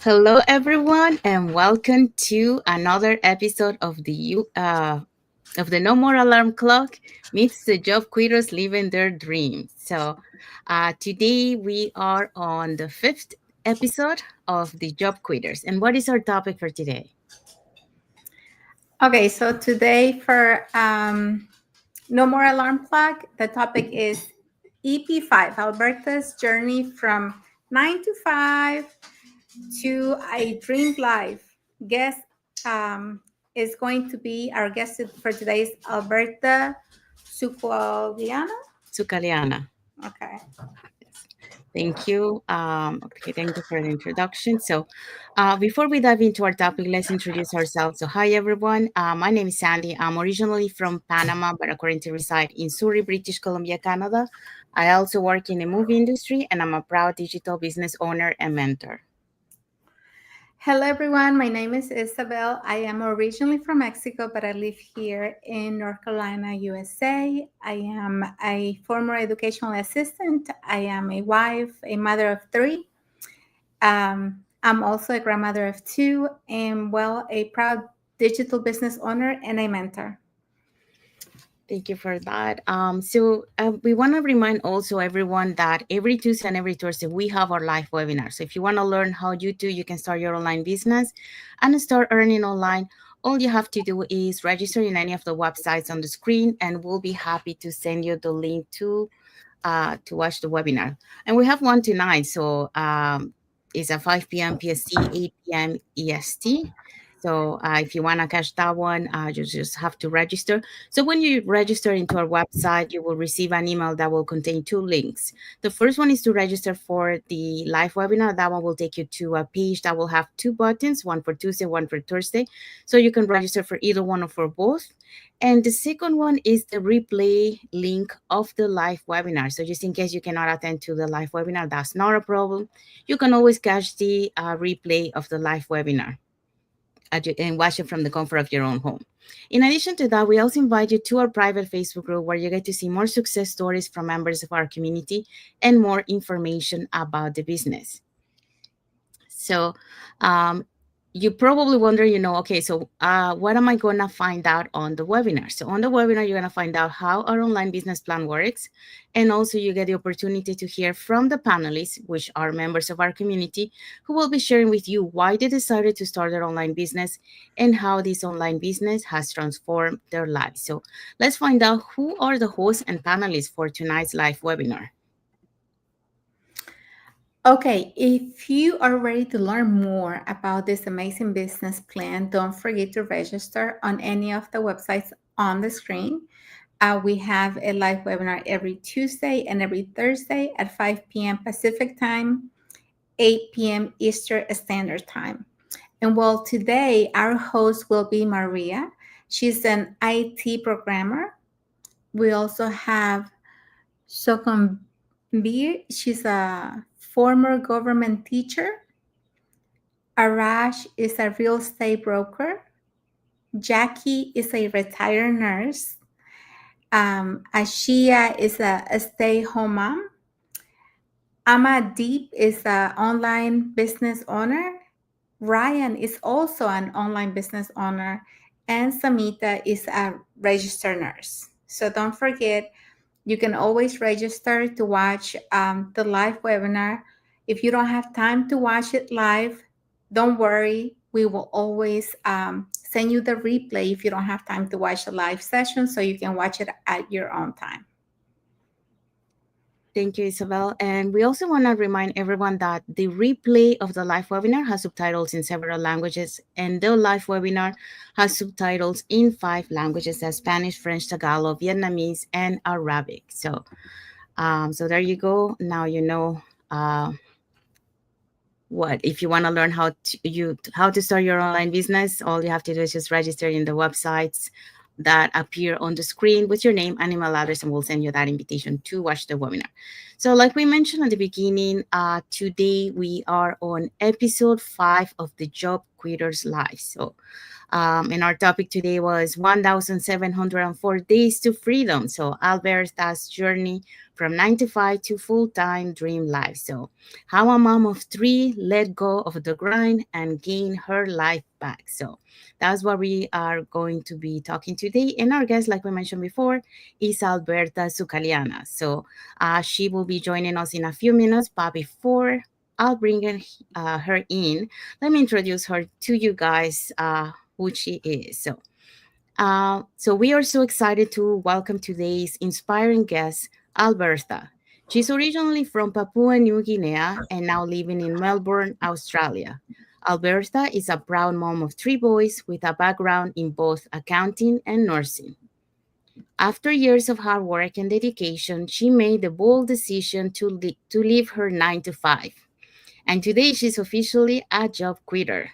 Hello, everyone, and welcome to another episode of the No More Alarm Clock meets the job quitters living their dreams. Today we are on the fifth episode of the job quitters. And what is our topic for today? Okay, so today for No More Alarm Clock, the topic is EP5, Alberta's journey from 9 to 5 to a dream life. Guest is going to be our guest for today's Albertha Sukaliana. Sukaliana. Okay. Thank you. Okay, thank you for the introduction. Before we dive into our topic, let's introduce ourselves. So, hi everyone. My name is Sandy. I'm originally from Panama, but I currently reside in Surrey, British Columbia, Canada. I also work in the movie industry, and I'm a proud digital business owner and mentor. Hello, everyone. My name is Isabel. I am originally from Mexico, but I live here in North Carolina, USA. I am a former educational assistant. I am a wife, a mother of three. I'm also a grandmother of two, and a proud digital business owner and a mentor. Thank you for that. We want to remind also everyone that every Tuesday and every Thursday we have our live webinar. So if you want to learn how you can start your online business and start earning online, all you have to do is register in any of the websites on the screen, and we'll be happy to send you the link to watch the webinar. And we have one tonight, it's at 5 p.m. PST, 8 p.m. EST. If you want to catch that one, you just have to register. So when you register into our website, you will receive an email that will contain two links. The first one is to register for the live webinar. That one will take you to a page that will have two buttons, one for Tuesday, one for Thursday. So you can register for either one or for both. And the second one is the replay link of the live webinar. So just in case you cannot attend to the live webinar, that's not a problem. You can always catch the replay of the live webinar and watch it from the comfort of your own home. In addition to that, we also invite you to our private Facebook group where you get to see more success stories from members of our community and more information about the business. So, you probably wonder, okay, so what am I going to find out on the webinar? So on the webinar, you're going to find out how our online business plan works. And also you get the opportunity to hear from the panelists, which are members of our community, who will be sharing with you why they decided to start their online business and how this online business has transformed their lives. So let's find out who are the hosts and panelists for tonight's live webinar. Okay, if you are ready to learn more about this amazing business plan, don't forget to register on any of the websites on the screen. We have a live webinar every Tuesday and every Thursday at 5 p.m. Pacific time, 8 p.m. Eastern Standard Time. And today our host will be Maria. She's an IT programmer. We also have Sokombir. She's a former government teacher. Arash is a real estate broker. Jackie is a retired nurse. Ashia is a stay-home mom. Amadeep is an online business owner. Ryan is also an online business owner. And Samita is a registered nurse. So don't forget, you can always register to watch the live webinar. If you don't have time to watch it live, don't worry. We will always send you the replay if you don't have time to watch the live session, so you can watch it at your own time. Thank you, Isabel. And we also want to remind everyone that the replay of the live webinar has subtitles in several languages, and the live webinar has subtitles in 5 languages: as Spanish, French, Tagalog, Vietnamese, and Arabic. So there you go. Now you know what if you want to learn how to start your online business. All you have to do is just register in the websites that appear on the screen with your name and email address, and we'll send you that invitation to watch the webinar. So like we mentioned at the beginning, today we are on episode 5 of the job quitter's life. And our topic today was 1,704 Days to Freedom. So, Alberta's journey from 9 to 5 to full time dream life. So, how a mom of three let go of the grind and gain her life back. So, that's what we are going to be talking today. And our guest, like we mentioned before, is Albertha Sukaliana. So, she will be joining us in a few minutes, but before I'll bring her in, let me introduce her to you guys. Who she is. So we are so excited to welcome today's inspiring guest, Albertha. She's originally from Papua New Guinea and now living in Melbourne, Australia. Albertha is a proud mom of three boys with a background in both accounting and nursing. After years of hard work and dedication, she made the bold decision to leave her 9 to 5. And today she's officially a job quitter.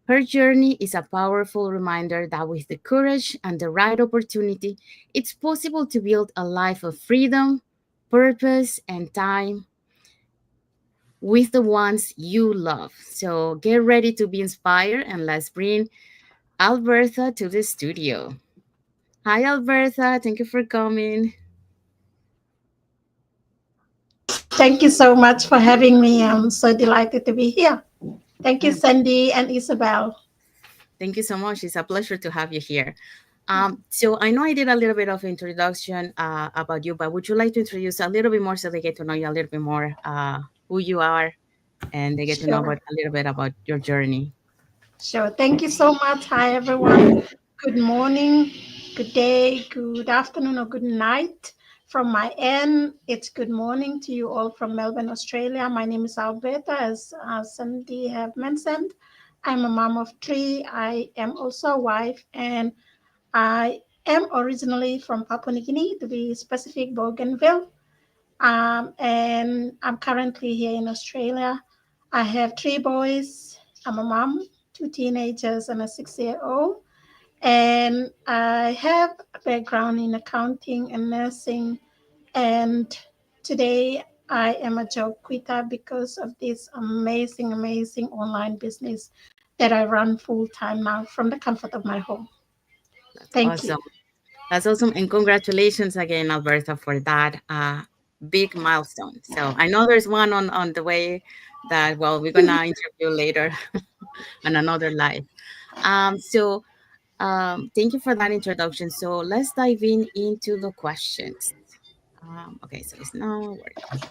Her journey is a powerful reminder that with the courage and the right opportunity, it's possible to build a life of freedom, purpose, and time with the ones you love. So get ready to be inspired and let's bring Albertha to the studio. Hi, Albertha. Thank you for coming. Thank you so much for having me. I'm so delighted to be here. Thank you, Yeah, Sandy and Isabel. thank you so much. It's a pleasure to have you here. So I know I did a little bit of introduction about you, but would you like to introduce a little bit more so they get to know you a little bit more, who you are, and they get to know Sure, about a little bit about your journey? sure. Thank you so much. Hi, everyone. Good morning, good day, good afternoon, or good night. From my end, it's good morning to you all from Melbourne, Australia. My name is Alberta, as Sandy have mentioned. I'm a mom of three. I am also a wife, and I am originally from Papua New Guinea, to be specific, Bougainville. And I'm currently here in Australia. I have three boys. I'm a mom, two teenagers, and a 6-year-old. And I have a background in accounting and nursing. And today I am a job quitter because of this amazing, amazing online business that I run full time now from the comfort of my home. That's Thank you. awesome. That's awesome, and congratulations again, Alberta, for that big milestone. So I know there's one on the way that we're gonna interview later on another live. Thank you for that introduction. So let's dive in into the questions. Okay, so it's not working.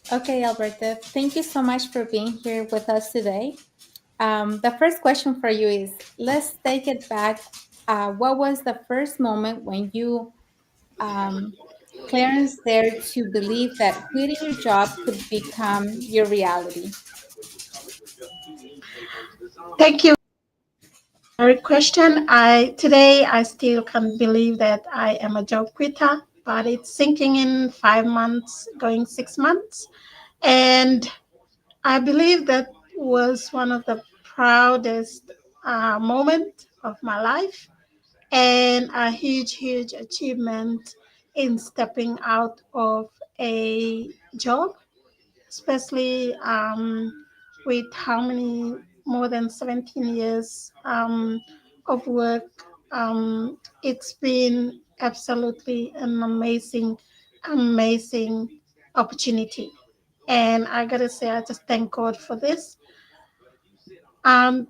Okay, Alberta, thank you so much for being here with us today. The first question for you is, let's take it back. What was the first moment when you, um, Clarence, dared to believe that quitting your job could become your reality? Thank you. Great question. I still can't believe that I am a job quitter, but it's sinking in 5 months, going 6 months. And I believe that was one of the proudest moment of my life and a huge, huge achievement in stepping out of a job, especially with how many more than 17 years of work. It's been absolutely an amazing, amazing opportunity. And I gotta say, I just thank God for this. Um,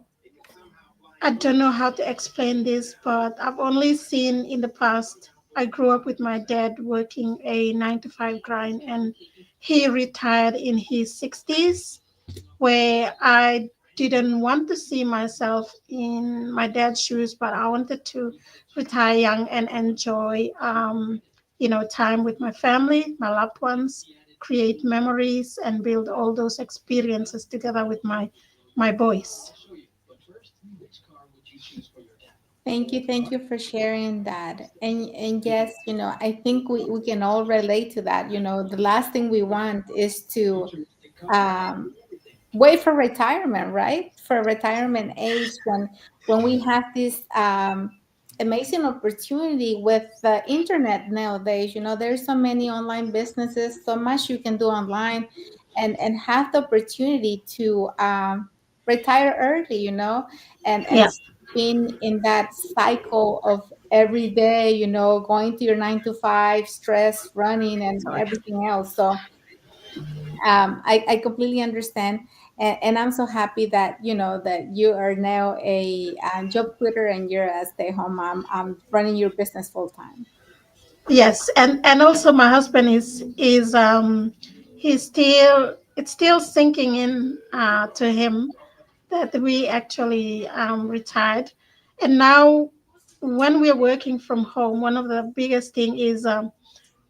I don't know how to explain this, but I've only seen in the past. I grew up with my dad working a 9 to 5 grind, and he retired in his 60s, where I didn't want to see myself in my dad's shoes, but I wanted to retire young and enjoy time with my family, my loved ones, create memories, and build all those experiences together with my boys. Thank you for sharing that. And yes, I think we can all relate to that. The last thing we want is to um, wait for retirement, right? For retirement age, when we have this amazing opportunity with the internet nowadays. There's so many online businesses, so much you can do online, and have the opportunity to retire early. And Yeah. being in that cycle of every day, going to your 9 to 5, stress, running, and Sorry. everything else. So I completely understand, and I'm so happy that that you are now a job quitter and you're a stay-home mom, running your business full time. Yes, and also my husband is he's still it's still sinking in to him that we actually retired, and now when we're working from home, one of the biggest thing is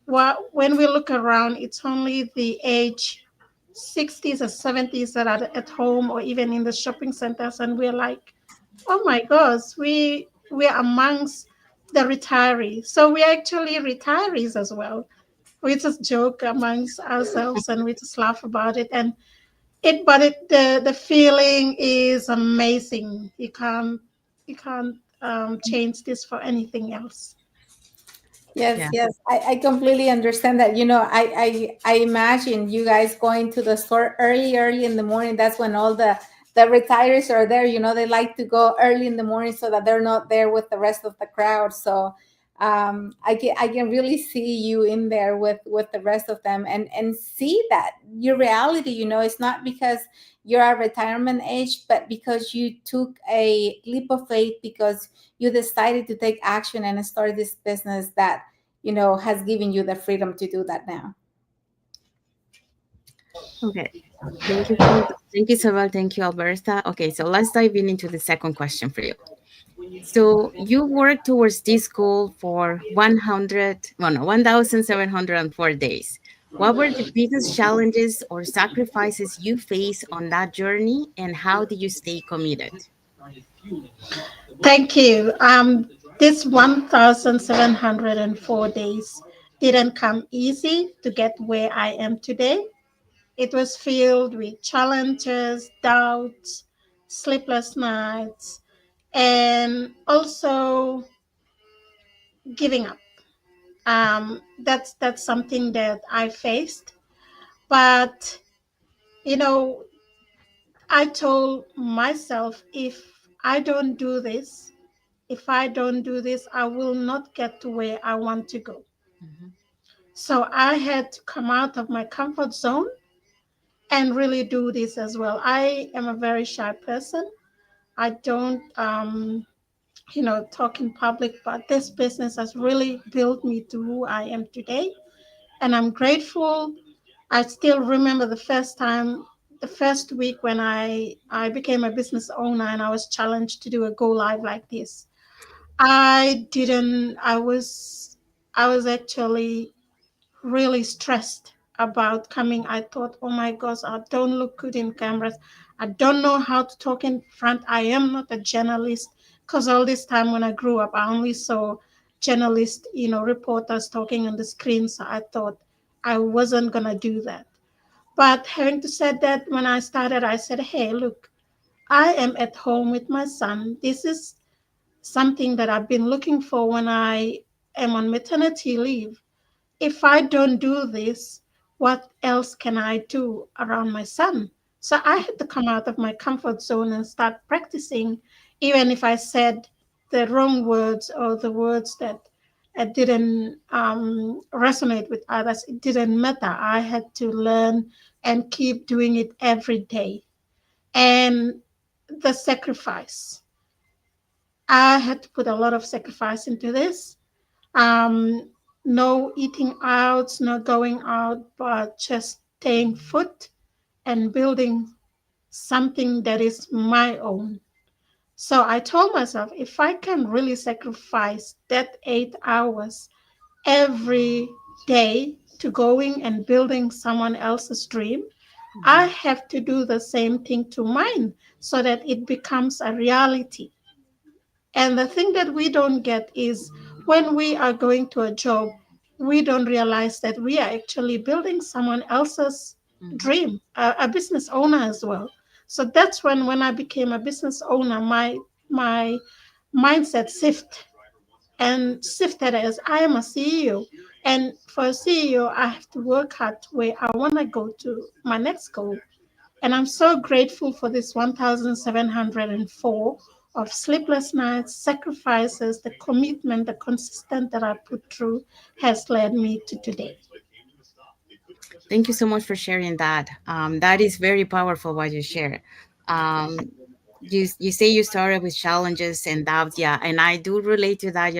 when we look around, it's only the age 60s or 70s that are at home or even in the shopping centers, and we're like, oh my gosh, we're amongst the retirees. So we're actually retirees as well. We just joke amongst ourselves and we just laugh about it. And the feeling is amazing. You can't change this for anything else. Yes, Yeah. yes, I completely understand that. I imagine you guys going to the store early in the morning. That's when all the retirees are there. They like to go early in the morning so that they're not there with the rest of the crowd. So I can really see you in there with the rest of them, and see that your reality. It's not because you're at retirement age, but because you took a leap of faith, because you decided to take action and start this business that has given you the freedom to do that now. Okay. Thank you, Isabel. Thank you, Alberta. Okay, so let's dive into the second question for you. So you worked towards this goal for 100, well, no, 1,704 days. What were the biggest challenges or sacrifices you faced on that journey, and how did you stay committed? Thank you. This 1,704 days didn't come easy to get where I am today. It was filled with challenges, doubts, sleepless nights, and also giving up. That's something that I faced. But you know, I told myself if I don't do this, I will not get to where I want to go. Mhm. So I had to come out of my comfort zone and really do this as well. I am a very shy person. I don't, talk in public, but this business has really built me to who I am today. And I'm grateful. I still remember the first week when I became a business owner and I was challenged to do a go live like this. I didn't, I was actually really stressed about coming. I thought, oh my gosh, I don't look good in cameras. I don't know how to talk in front. I am not a journalist because all this time when I grew up, I only saw journalists, reporters talking on the screen. So I thought I wasn't going to do that. But having to said that, when I started, I said, hey, look, I am at home with my son. This is something that I've been looking for when I am on maternity leave. If I don't do this, what else can I do around my son? So I had to come out of my comfort zone and start practicing, even if I said the wrong words or the words that didn't resonate with others. It didn't matter. I had to learn and keep doing it every day. And the sacrifice, I had to put a lot of sacrifice into this. Um, no eating out, no going out, but just staying put and building something that is my own. So I told myself, if I can really sacrifice that 8 hours every day to going and building someone else's dream, I have to do the same thing to mine so that it becomes a reality. And the thing that we don't get is when we are going to a job, we don't realize that we are actually building someone else's Mhm. dream, a business owner as well. So that's when I became a business owner, my mindset shifted as I am a CEO. And for a CEO, I have to work hard to where I want to go to my next goal. And I'm so grateful for this 1,704 of sleepless nights, sacrifices, the commitment, the consistent that I put through has led me to today. Thank you so much for sharing that. That is very powerful what you share. Um, you say you started with challenges and doubts, yeah, and I do relate to that.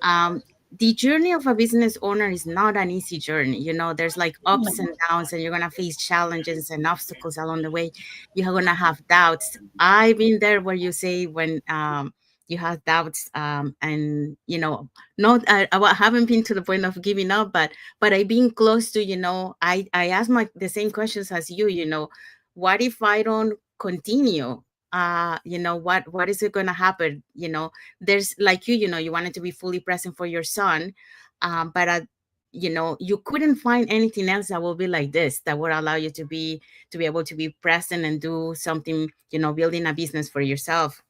Um, the journey of a business owner is not an easy journey. There's like No, ups and downs, and you're gonna face challenges and obstacles along the way. You're gonna have doubts. I've been there where you say when you have doubts, and not I haven't been to the point of giving up, but I've been close to. I ask my the same questions as you. What if I don't continue? What is it gonna happen? There's like you wanted to be fully present for your son, but you couldn't find anything else that will be like this, that would allow you to be able to be present and do something, building a business for yourself.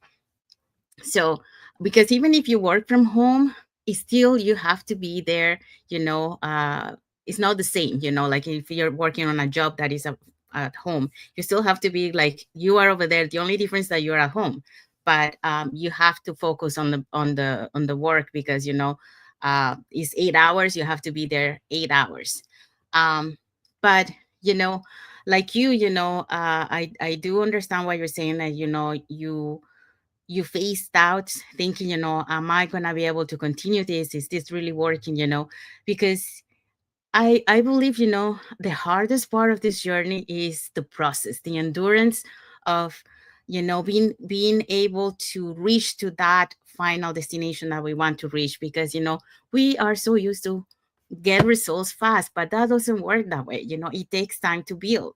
So, because even if you work from home, it's still you have to be there. It's not the same. Like if you're working on a job that is at home, you still have to be like you are over there. The only difference that you're at home, but you have to focus on the work, because it's 8 hours. You have to be there 8 hours. But you know, like I do understand what you're saying, that you face doubts, thinking, am I gonna be able to continue this? Is this really working? Because I believe, the hardest part of this journey is the process, the endurance of, being able to reach to that final destination that we want to reach. Because, we are so used to get results fast, but that doesn't work that way. It takes time to build,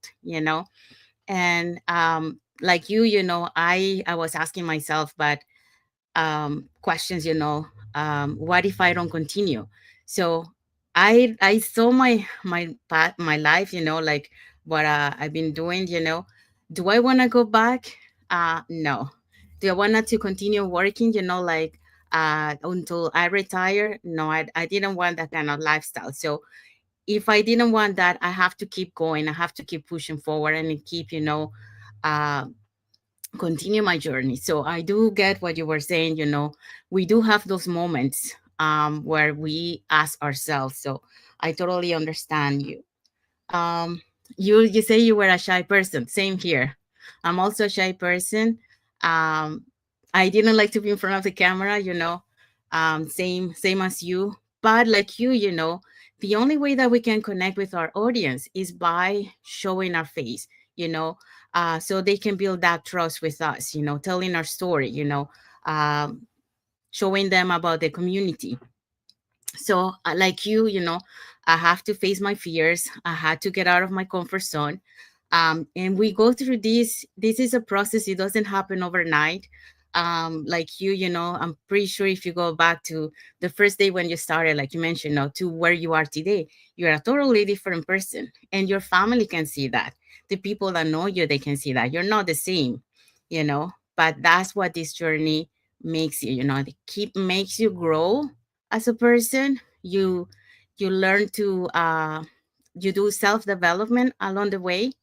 and like I was asking myself, but questions, what if I don't continue? So I saw my path, my life, like what I've been doing. Do I want to go back? No. Do I want to continue working, like until I retire? No, I didn't want that kind of lifestyle. So if I didn't want that, I have to keep going. I have to keep pushing forward and keep, uh, continue my journey. So I do get what you were saying. We do have those moments where we ask ourselves. So I totally understand you. Um, you say you were a shy person. Same here. I'm also a shy person. Um, I didn't like to be in front of the camera. Same as you. But like the only way that we can connect with our audience is by showing our face. You know, so they can build that trust with us. Telling our story. Um, Showing them about the community. So like I have to face my fears. I had to get out of my comfort zone. And we go through this is a process. It doesn't happen overnight. Like I'm pretty sure if you go back to the first day when you started, like you mentioned, to where you are today, you're a totally different person, and your family can see that. The people that know you, they can see that you're not the same. But that's what this journey makes you. It makes you grow as a person. You learn to you do self development along the way.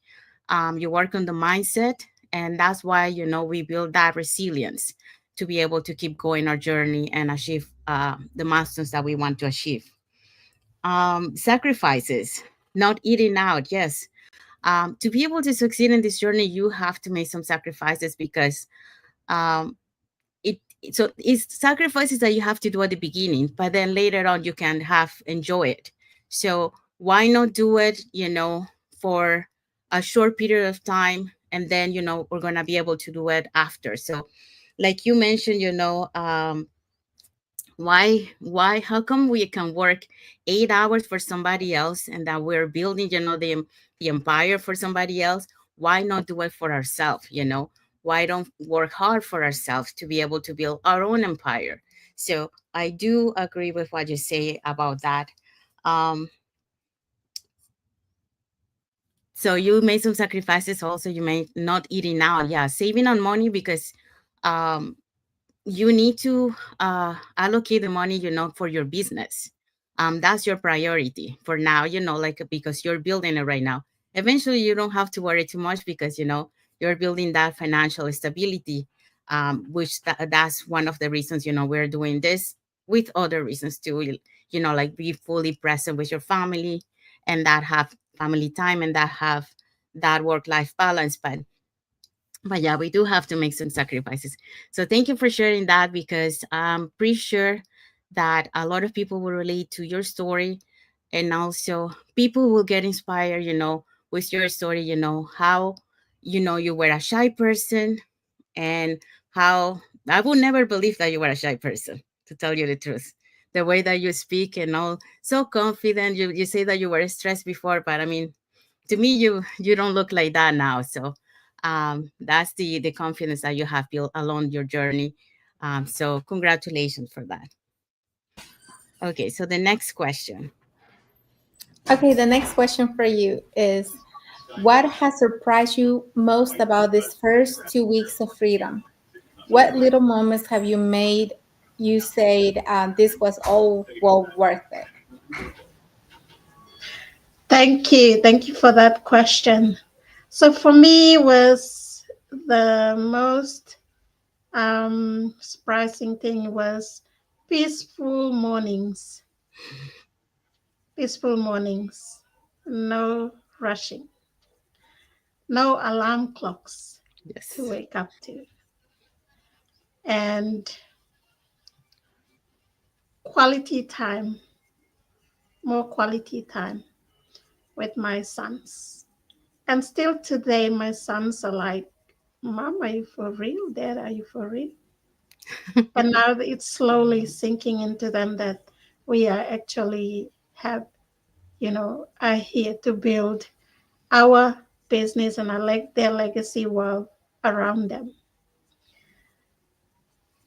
You work on the mindset, and that's why we build that resilience to be able to keep going our journey and achieve the milestones that we want to achieve. Sacrifices, not eating out, yes. To be able to succeed in this journey, you have to make some sacrifices, because um, it's sacrifices that you have to do at the beginning, but then later on you can have enjoy it. So why not do it, for a short period of time, and then we're gonna be able to do it after. So like you mentioned, Why how come we can work 8 hours for somebody else and that we're building, the empire for somebody else? Why not do it for ourselves? Why don't work hard for ourselves to be able to build our own empire? So I do agree with what you say about that. um so you made some sacrifices also. You may not eating out, yeah, saving on money, because um you need to allocate the money, for your business. That's your priority for now, like, because you're building it right now. Eventually you don't have to worry too much, because you're building that financial stability, which that's one of the reasons, we're doing this, with other reasons too, like be fully present with your family, and that have family time, and that have that work life balance. But yeah, we do have to make some sacrifices. So thank you for sharing that, because I'm pretty sure that a lot of people will relate to your story, and also people will get inspired, with your story, how, you were a shy person, and how I would never believe that you were a shy person, to tell you the truth. The way that you speak and all, so confident. You say that you were stressed before, but I mean, to me, you don't look like that now. So that's the confidence that you have built along your journey. So congratulations for that. Okay, so the next question. Okay, the next question for you is, what has surprised you most about these first 2 weeks of freedom? What little moments have you made you said this was all well worth it? Thank you. Thank you for that question. So for me was the most surprising thing was peaceful mornings. Peaceful mornings. No rushing. No alarm clocks to Yes. wake up to. And quality time, more quality time with my sons. And still today, my sons are like, Mom, are you for real? Dad, are you for real? But now it's slowly sinking into them that we are actually have, are here to build our business and their legacy world around them.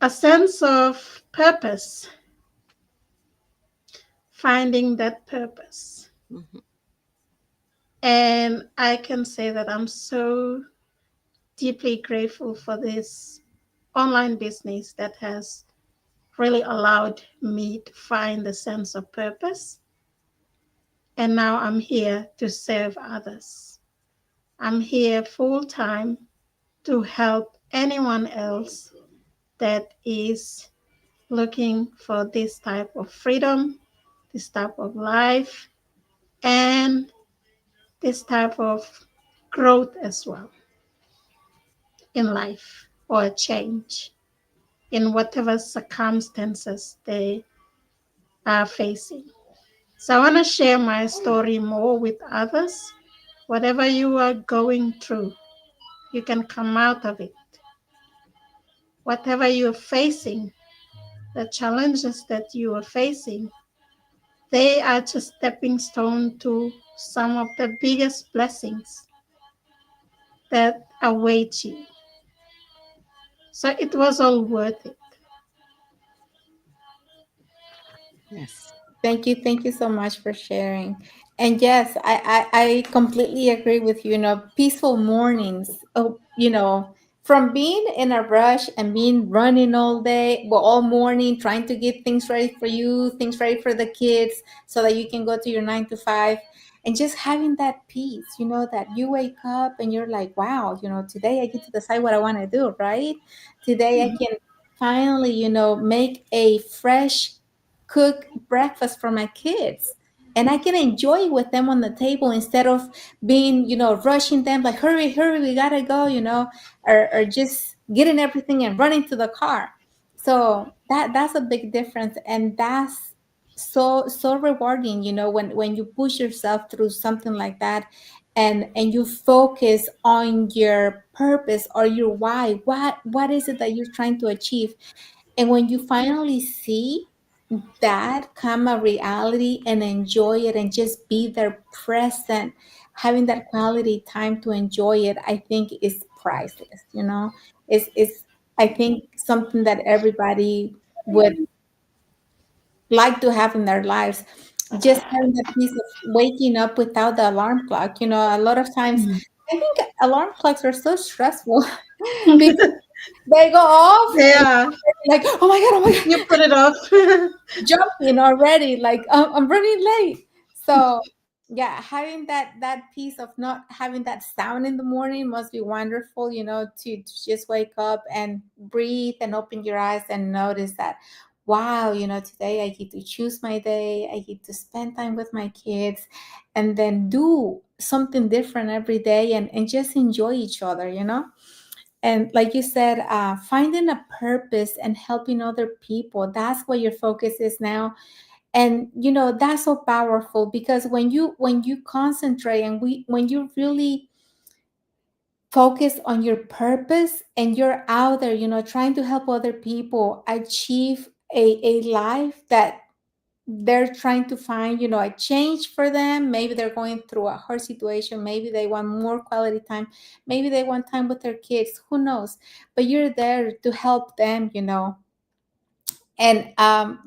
A sense of purpose, finding that purpose. Mhm. And I can say that I'm so deeply grateful for this online business that has really allowed me to find a sense of purpose. And now I'm here to serve others. I'm here full time to help anyone else that is looking for this type of freedom, this type of life, and this type of growth as well in life, or a change in whatever circumstances they are facing. So I want to share my story more with others. Whatever you are going through, you can come out of it. Whatever you're facing, the challenges that you are facing, they are just stepping stone to some of the biggest blessings that await you. So it was all worth it. Yes. Thank you so much for sharing. And yes, I completely agree with you. Peaceful mornings. Oh, from being in a rush and being running all day, well, all morning, trying to get things ready for you, things ready for the kids, so that you can go to your 9 to 5, and just having that peace. That you wake up and you're like, wow, today I get to decide what I want to do, right? Today I can finally, make a fresh cook breakfast for my kids, and I can enjoy with them on the table instead of being, rushing them like, hurry, hurry, we gotta go, or just getting everything and running to the car. So that's a big difference, and that's so rewarding, when you push yourself through something like that, and you focus on your purpose or your why. What is it that you're trying to achieve? And when you finally see that come a reality and enjoy it and just be there present, having that quality time to enjoy it, I think is priceless, you know. It's I think something that everybody would like to have in their lives. Just having that piece of waking up without the alarm clock, you know, a lot of times Mm. I think alarm clocks are so stressful because they go off and Yeah, like, oh my God, you put it off. jumping already, like I'm running late. So yeah, having that piece of not having that sound in the morning must be wonderful, you know, to just wake up and breathe and open your eyes and notice that, wow, you know, today I get to choose my day, I get to spend time with my kids, and then do something different every day, and just enjoy each other, you know. And like you said, finding a purpose and helping other people, that's what your focus is now. And you know, that's so powerful, because when you concentrate and when you really focus on your purpose and you're out there, you know, trying to help other people achieve a life that they're trying to find, you know, a change for them. Maybe they're going through a hard situation, maybe they want more quality time, maybe they want time with their kids, who knows, but you're there to help them, you know. And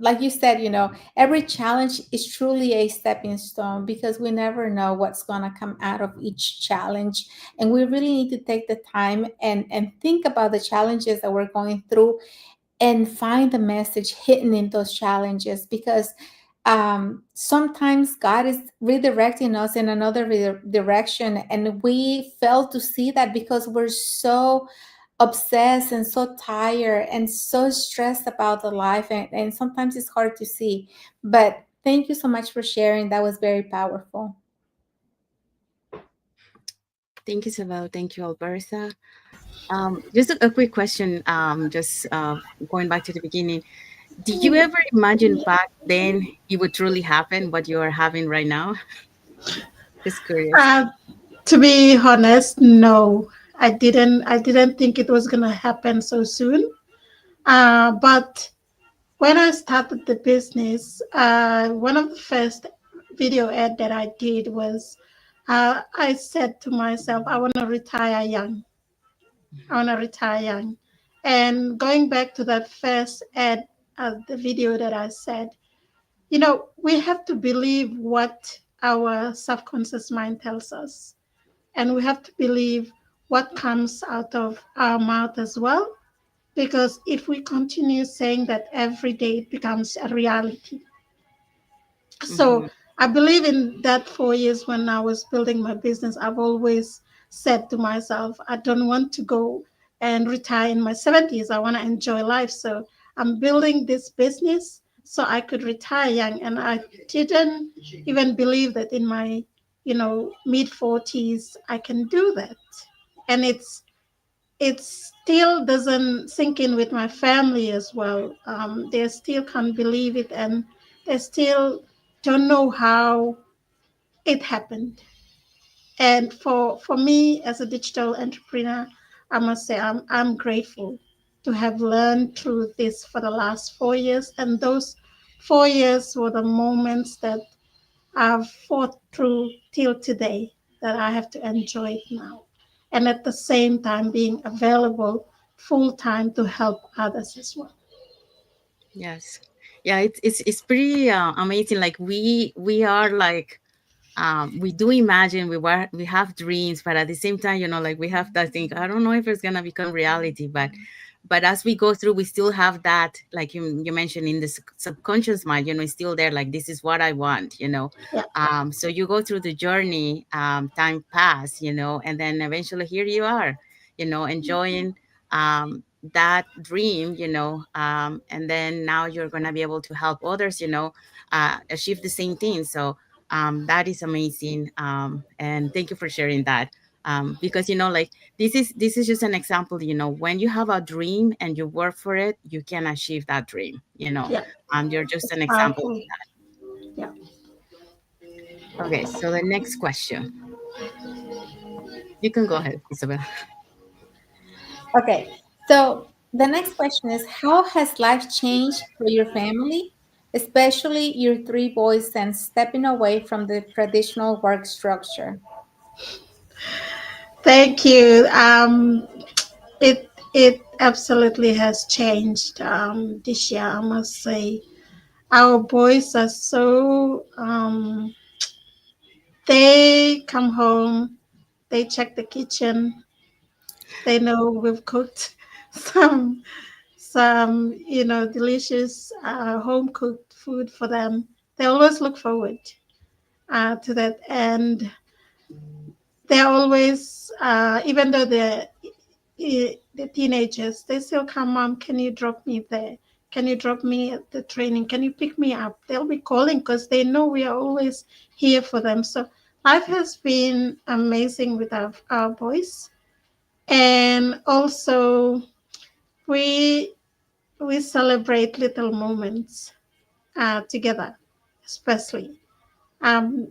like you said, you know, every challenge is truly a stepping stone, because we never know what's going to come out of each challenge. And we really need to take the time and think about the challenges that we're going through and find the message hidden in those challenges, because sometimes God is redirecting us in another direction, and we fail to see that because we're so obsessed and so tired and so stressed about the life, and sometimes it's hard to see. But thank you so much for sharing. That was very powerful. Thank you, Isabel. Thank you, Albertha. Just a quick question. Just going back to the beginning. Did you ever imagine back then it would truly happen what you are having right now? Just curious. uh, to be honest, no, I didn't. I didn't think it was gonna happen so soon. But when I started the business, one of the first video ad that I did was, I said to myself, I want to retire young. I want to retire young. And going back to that first ad, the video that I said, you know, we have to believe what our subconscious mind tells us. And we have to believe what comes out of our mouth as well. Because if we continue saying that every day, it becomes a reality. Mm-hmm. So I believe in that 4 years when I was building my business, I've always said to myself, I don't want to go and retire in my 70s. I want to enjoy life. So I'm building this business so I could retire young. And I didn't even believe that in my, mid 40s, I can do that. And it still doesn't sink in with my family as well. They still can't believe it, and they still don't know how it happened. And for me as a digital entrepreneur, I must say I'm grateful to have learned through this for the last 4 years. And those 4 years were the moments that I've fought through till today, that I have to enjoy it now. And at the same time, being available full time to help others as well. Yes. Yeah, it's pretty amazing. Like we are like we do imagine we have dreams, but at the same time, like we have that thing. I don't know if it's gonna become reality, but as we go through, we still have that, like you mentioned, in the subconscious mind. It's still there. Like, this is what I want. Yeah. So you go through the journey. Time pass. And then eventually here you are. Enjoying that dream. And then now you're gonna be able to help others. Achieve the same thing. So that is amazing. And thank you for sharing that. Because like this is just an example. When you have a dream and you work for it, you can achieve that dream. Yeah. You're just It's an example. powerful. Yeah. Okay, so the next question, you can go ahead, Isabel. Okay, so the next question is, how has life changed for your family especially your three boys, and stepping away from the traditional work structure? Thank you. It absolutely has changed this year. I must say, our boys are so they come home, they check the kitchen, they know we've cooked some delicious home cooked food for them. They always look forward to that, and they're always even though the teenagers, they still come, Mom, can you drop me there? Can you drop me at the training? Can you pick me up? They'll be calling because they know we are always here for them. So life has been amazing with our boys. And also we we celebrate little moments together, especially um,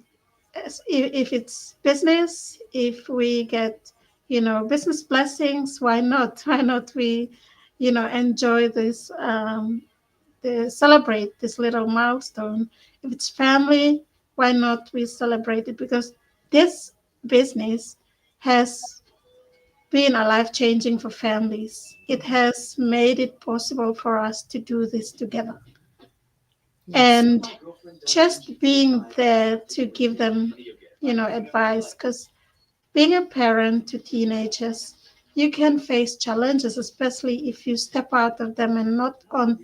if it's business, if we get business blessings, why not? Why not we enjoy this celebrate this little milestone? If it's family, why not we celebrate it? Because this business has been a life changing for families. It has made it possible for us to do this together. Yes. And just being there to give them advice, because being a parent to teenagers, you can face challenges, especially if you step out of them and not on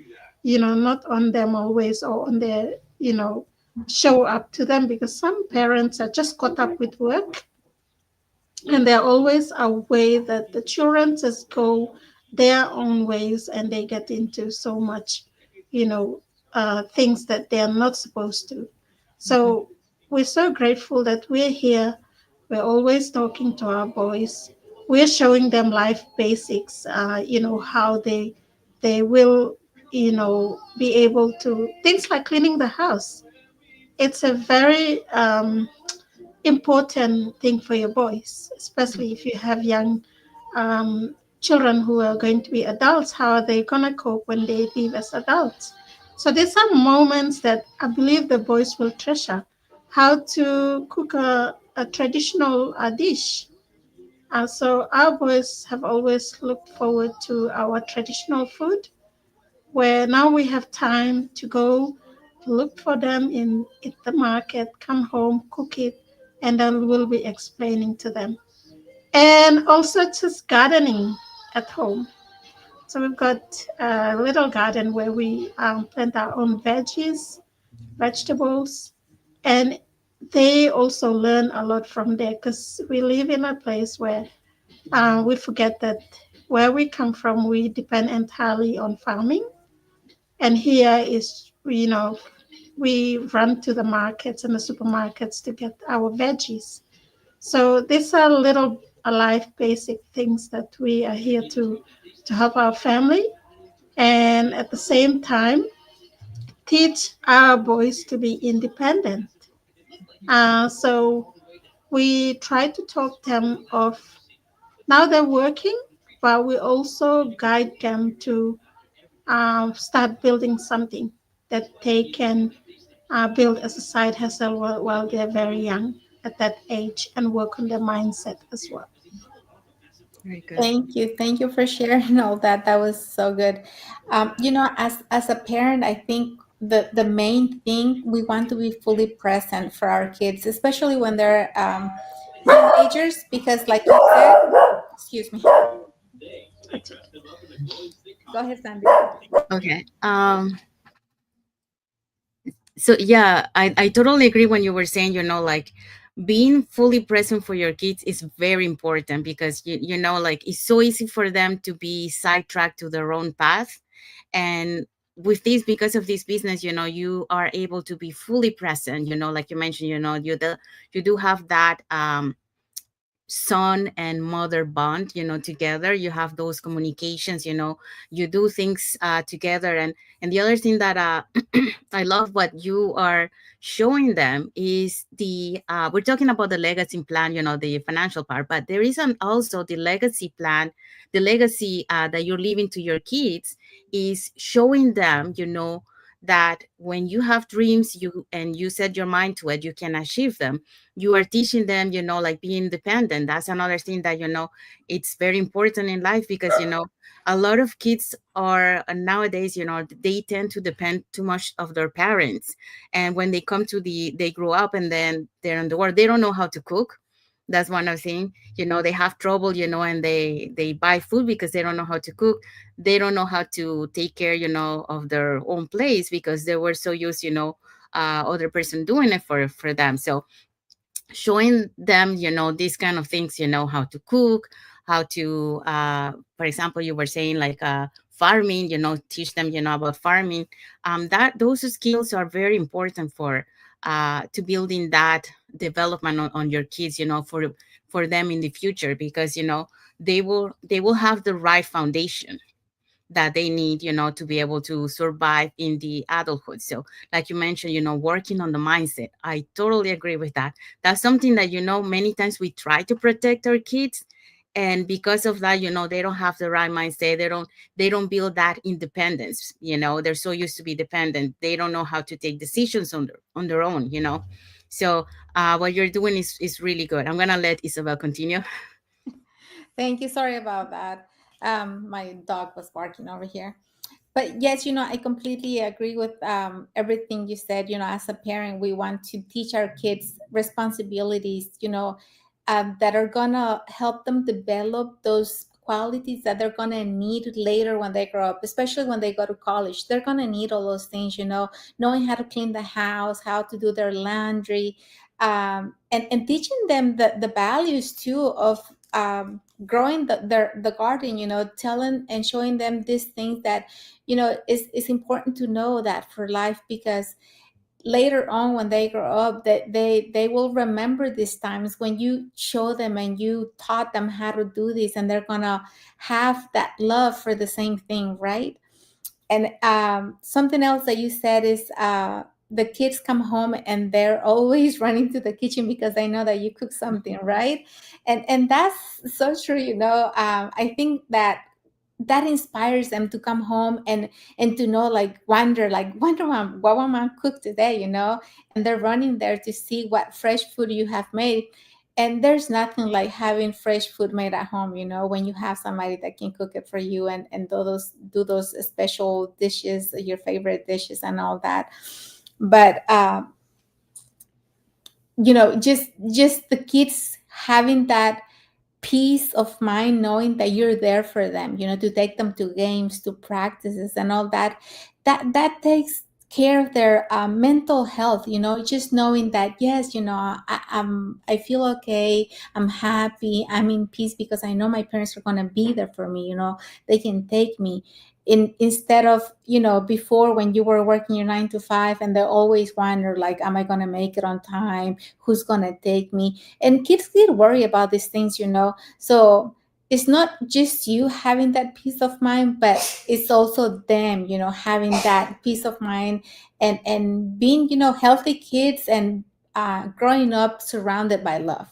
them always, or on their show up to them, because some parents are just caught up with work, and there always a way that the children just go their own ways, and they get into so much you know things that they are not supposed to. Mhm. So we're so grateful that we're here. We're always talking to our boys. We're showing them life basics, how they will be able to, things like cleaning the house. It's a very important thing for your boys, especially if you have young children who are going to be adults. How are they going to cope when they live as adults? So there's some moments that I believe the boys will treasure. How to cook a traditional dish. So our boys have always looked forward to our traditional food, where now we have time to go look for them in at the market, come home, cook it, and then we'll be explaining to them. And also just gardening at home. So we've got a little garden where we plant our own vegetables, and they also learn a lot from there, because we live in a place where we forget that where we come from, we depend entirely on farming. And here is, we run to the markets and the supermarkets to get our veggies. So these are little life basic things that we are here to help our family, and at the same time teach our boys to be independent. So we try to talk them of, now they're working, but we also guide them to start building something that they can build as a side hustle while they're very young at that age, and work on their mindset as well. Very good. Thank you. Thank you for sharing all that. That was so good. As a parent, I think the main thing, we want to be fully present for our kids, especially when they're teenagers, because like you said, excuse me. Go ahead, Sandy. Okay. So yeah, I totally agree when you were saying, like being fully present for your kids is very important, because like it's so easy for them to be sidetracked to their own path. And with this, because of this business, you are able to be fully present, like you mentioned, you do have that son and mother bond, together. You have those communications, you do things together. And the other thing that I love what you are showing them is we're talking about the legacy plan, the financial part, but there is also the legacy plan. The legacy that you're leaving to your kids is showing them, that when you have dreams, you set your mind to it, you can achieve them. You are teaching them, like being independent. That's another thing that, it's very important in life, because, a lot of kids are nowadays, they tend to depend too much of their parents. And when they grow up and then they're in the world, they don't know how to cook. That's one of the things. They have trouble, and they buy food because they don't know how to cook. They don't know how to take care, of their own place, because they were so used, other person doing it for them. So showing them, these kind of things, how to cook, how to, for example, you were saying like farming, teach them, about farming. That those skills are very important for to building that development on your kids, for them in the future, because they will have the right foundation that they need, to be able to survive in the adulthood. So, like you mentioned, working on the mindset. I totally agree with that. That's something that, many times we try to protect our kids. And because of that, they don't have the right mindset. They don't build that independence. They're so used to be dependent. They don't know how to take decisions on their own. So what you're doing is really good. I'm gonna let Isabel continue. Thank you. Sorry about that. My dog was barking over here. But yes, I completely agree with everything you said. As a parent, we want to teach our kids responsibilities, that are going to help them develop those qualities that they're going to need later when they grow up, especially when they go to college. They're going to need all those things, knowing how to clean the house, how to do their laundry, and teaching them the values too of growing the garden, telling and showing them these things that it's important to know that for life, because later on when they grow up, that they will remember these times when you show them and you taught them how to do this, and they're gonna have that love for the same thing, right? And something else that you said is the kids come home and they're always running to the kitchen because they know that you cook something, right? And that's so true. I think that inspires them to come home and to know, like, wonder mom, what will mom cook today, and they're running there to see what fresh food you have made. And there's nothing like having fresh food made at home, when you have somebody that can cook it for you, and do those special dishes, your favorite dishes and all that. But just the kids having that peace of mind, knowing that you're there for them, to take them to games, to practices and all that, that takes care of their mental health, just knowing that, yes, I feel okay, I'm happy, I'm in peace, because I know my parents are going to be there for me, they can take me instead of, before, when you were working your 9 to 5, and they always wonder, like, am I going to make it on time, who's going to take me? And kids did worry about these things, so it's not just you having that peace of mind, but it's also them, having that peace of mind, and being, healthy kids, and growing up surrounded by love.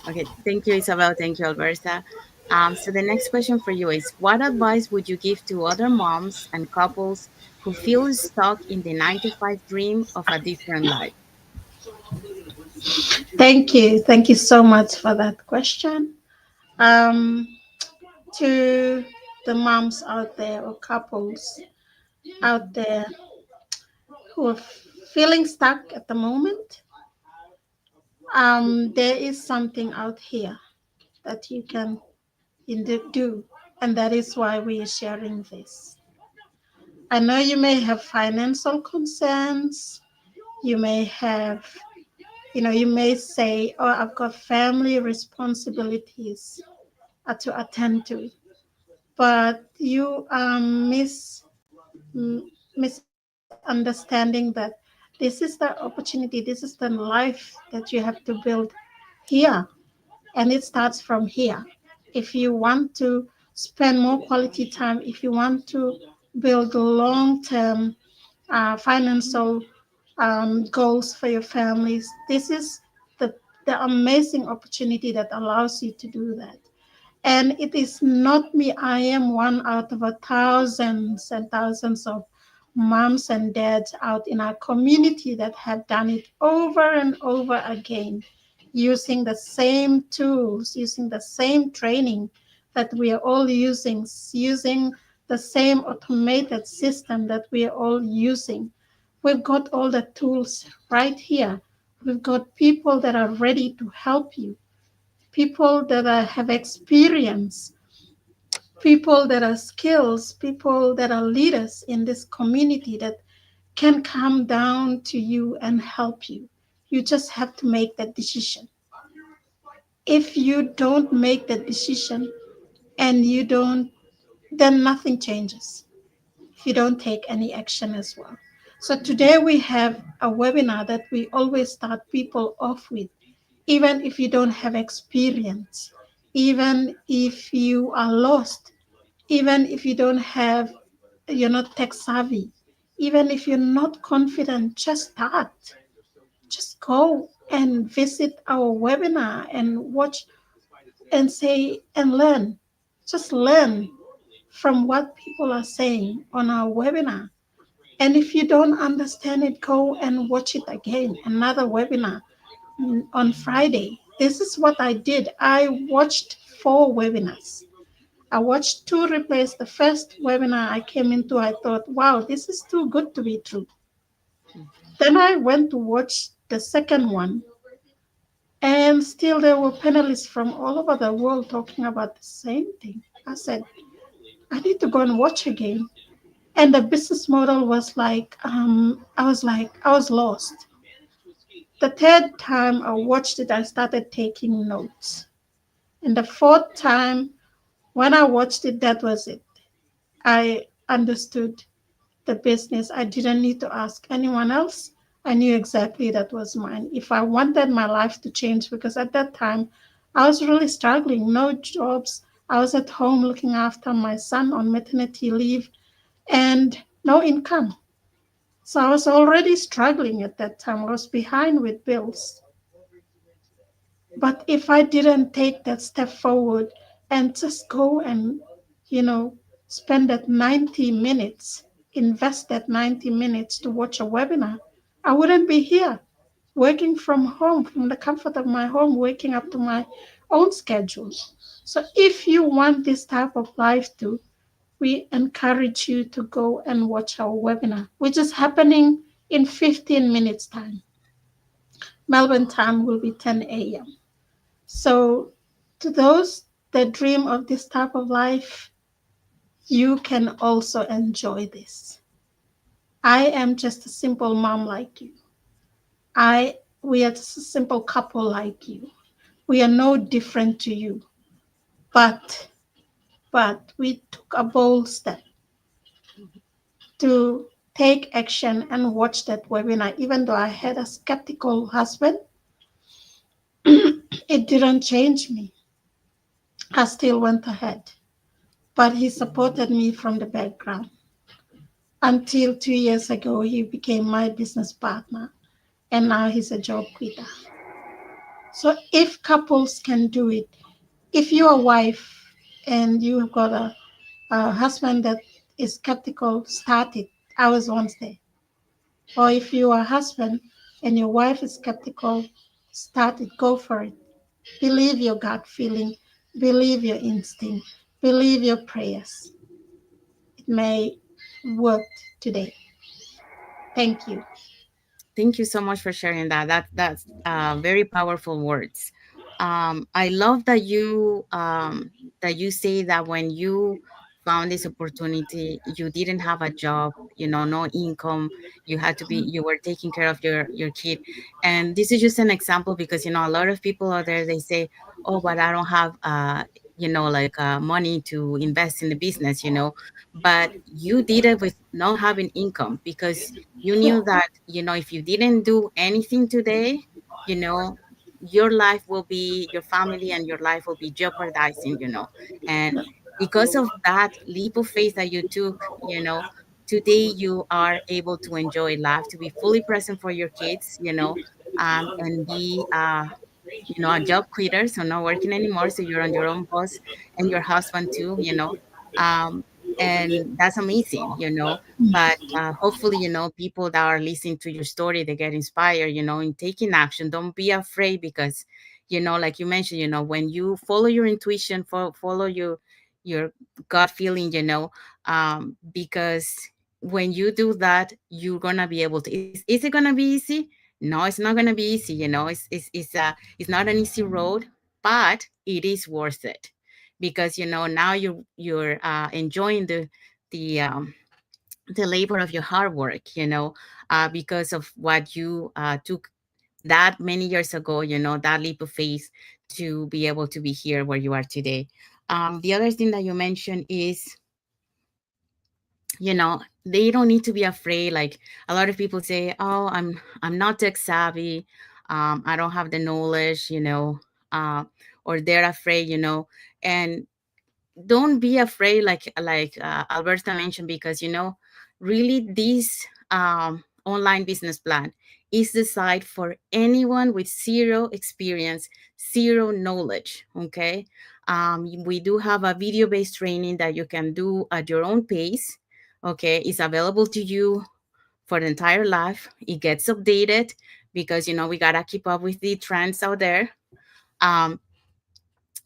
Okay, thank you, Isabel. Thank you, Alberta. So the next question for you is, what advice would you give to other moms and couples who feel stuck in the 9 to 5 dream of a different life? Thank you. Thank you so much for that question. Um, to the moms out there or couples out there who are feeling stuck at the moment, there is something out here that you can indeed do, and that is why we are sharing this. I know you may have financial concerns. You may have, you may say, oh, I've got family responsibilities to attend to. But you misunderstanding that this is the opportunity, this is the life that you have to build here, and it starts from here. If you want to spend more quality time, if you want to build long-term financial goals for your families. This is the amazing opportunity that allows you to do that. And it is not me. I am one out of a thousands and thousands of moms and dads out in our community that have done it over and over again, using the same tools, using the same training that we are all using the same automated system that we are all using. We've got all the tools right here. We've got people that are ready to help you, people that have experience, people that are skills, people that are leaders in this community that can come down to you and help you. You just have to make that decision. If you don't make that decision and you don't, then nothing changes. If you don't take any action as well. So today we have a webinar that we always start people off with, even if you don't have experience, even if you are lost, even if you don't have, you're not tech savvy, even if you're not confident, just start. Just go and visit our webinar and watch and say and learn. Just learn from what people are saying on our webinar. And if you don't understand it, go and watch it again, another webinar on Friday. This is what I did. I watched 4 webinars. I watched 2 replays. The first webinar I came into, I thought, wow, this is too good to be true. Then I went to watch the second one, and still there were panelists from all over the world talking about the same thing. I said, I need to go and watch again. And the business model was I was lost. The third time I watched it, I started taking notes. And the fourth time, when I watched it, that was it. I understood the business. I didn't need to ask anyone else. I knew exactly that was mine. If I wanted my life to change, because at that time I was really struggling, no jobs. I was at home looking after my son on maternity leave and no income. So I was already struggling at that time. I was behind with bills. But if I didn't take that step forward and just go and, you know, spend that 90 minutes, invest that 90 minutes to watch a webinar, I wouldn't be here working from home, from the comfort of my home, waking up to my own schedule. So if you want this type of life too, we encourage you to go and watch our webinar, which is happening in 15 minutes time. Melbourne time will be 10 a.m. So, to those that dream of this type of life, you can also enjoy this. I am just a simple mom like you. We are just a simple couple like you. We are no different to you. But we took a bold step to take action and watch that webinar. Even though I had a skeptical husband, it didn't change me. I still went ahead. But he supported me from the background. Until 2 years ago, he became my business partner, and now he's a job quitter. So if couples can do it, if you're a wife and you've got a husband that is skeptical, start it. I was once there. Or if you are a husband and your wife is skeptical, start it. Go for it. Believe your gut feeling. Believe your instinct. Believe your prayers. It may work today. Thank you. Thank you so much for sharing that. That's very powerful words. I love that you say that when you found this opportunity, you didn't have a job, no income. You were taking care of your kid, and this is just an example because a lot of people out there, they say, "Oh, but I don't have like money to invest in the business," but you did it with not having income because you Yeah. knew that if you didn't do anything today, you know your life will be, your family and your life will be jeopardizing, and because of that leap of faith that you took, today you are able to enjoy life, to be fully present for your kids, and be a job quitter, so not working anymore, so you're on your own boss, and your husband too, um, and that's amazing, but hopefully, people that are listening to your story, they get inspired, in taking action. Don't be afraid, because like you mentioned, when you follow your intuition, follow your gut feeling, because when you do that, you're gonna be able to. Is it gonna be easy? No, it's not gonna be easy. It's not an easy road, but it is worth it, because now you're enjoying the the labor of your hard work, because of what you took that many years ago, that leap of faith to be able to be here where you are today. The other thing that you mentioned is, they don't need to be afraid. Like, a lot of people say, oh, I'm not tech savvy, I don't have the knowledge, uh, or they're afraid, and don't be afraid, like Alberta mentioned, because really this online business plan is designed for anyone with zero experience, zero knowledge. Okay, we do have a video-based training that you can do at your own pace. Okay, it's available to you for the entire life. It gets updated, because we gotta keep up with the trends out there. um,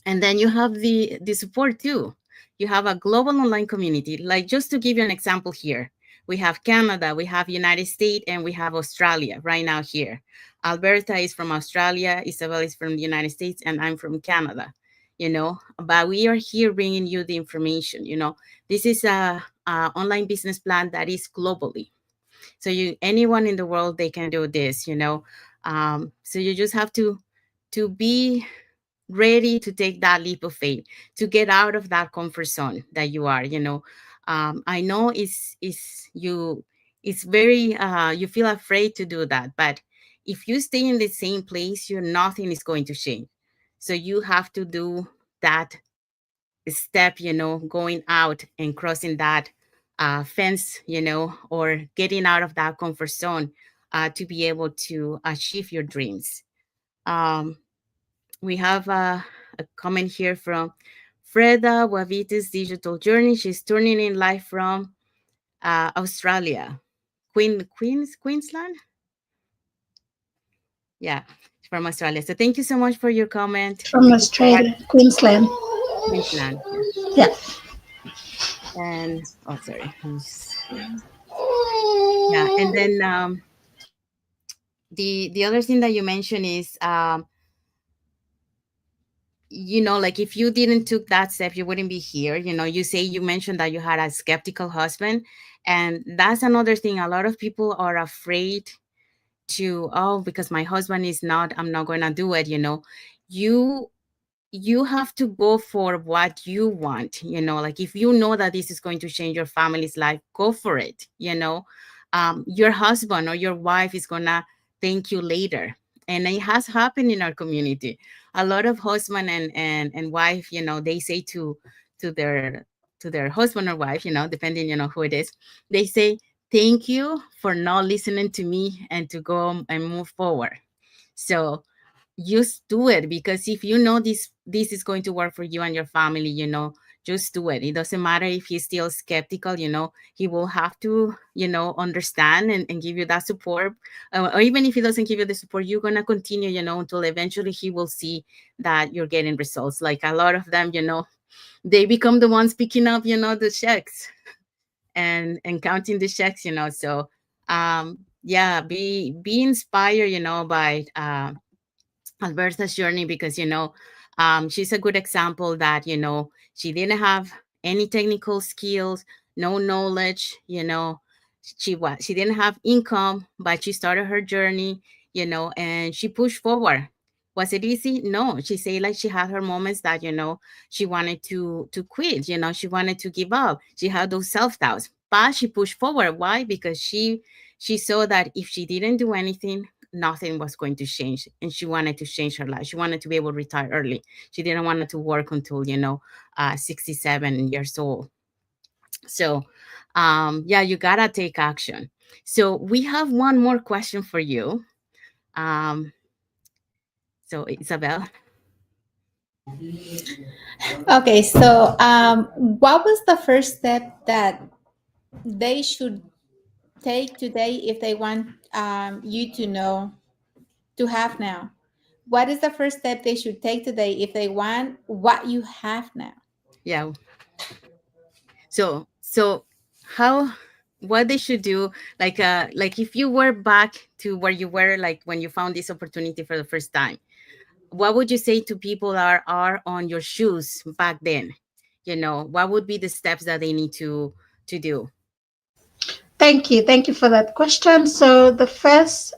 and then you have the support too. You have a global online community. Like, just to give you an example here, we have Canada, we have United States, and we have Australia right now here. Alberta is from Australia, Isabel is from the United States, and I'm from Canada. But we are here bringing you the information. This is a online business plan that is globally, so anyone in the world, they can do this. So you just have to be ready to take that leap of faith, to get out of that comfort zone that you are. I know it's very you feel afraid to do that, but if you stay in the same place, nothing is going to change. So you have to do that step, going out and crossing that fence, or getting out of that comfort zone, to be able to achieve your dreams. um, we have a comment here from Freda Wavita's digital journey. She's turning in live from Australia, Queensland. Yeah, from Australia. So thank you so much for your comment. From Thank you for Australia, Queensland. Queensland. Yeah, Yeah. and oh, sorry. Yeah, and then the other thing that you mentioned is, like, if you didn't took that step, you wouldn't be here. You mentioned that you had a skeptical husband, and that's another thing. A lot of people are afraid to, oh, because my husband is not, I'm not going to do it. You you have to go for what you want. Like, if you know that this is going to change your family's life, go for it. Your husband or your wife is gonna thank you later, and it has happened in our community. A lot of husband and wife, they say to their to their husband or wife, depending, who it is, they say, thank you for not listening to me and to go and move forward. So just do it, because if you know this is going to work for you and your family, just do it. It doesn't matter if he's still skeptical. He will have to, understand and give you that support. Or even if he doesn't give you the support, you're going to continue, until eventually he will see that you're getting results. Like, a lot of them, they become the ones picking up, the checks and counting the checks. So yeah, be inspired, by Alberta's journey, because she's a good example that she didn't have any technical skills, no knowledge. She didn't have income, but she started her journey, and she pushed forward. Was it easy? No. She said, like, she had her moments that she wanted to quit. She wanted to give up. She had those self doubts, but she pushed forward. Why? Because she saw that if she didn't do anything, nothing was going to change, and she wanted to change her life. She wanted to be able to retire early. She didn't want to work until 67 years old. So Yeah, you gotta take action. So we have one more question for you. Um, so Isabel. Okay, so what was the first step that they should take today if they want you to know to have now? What is the first step they should take today if they want what you have now? Yeah. So how, what they should do, like if you were back to where you were, like when you found this opportunity for the first time, what would you say to people that are on your shoes back then? What would be the steps that they need to do? Thank you. Thank you for that question. So the first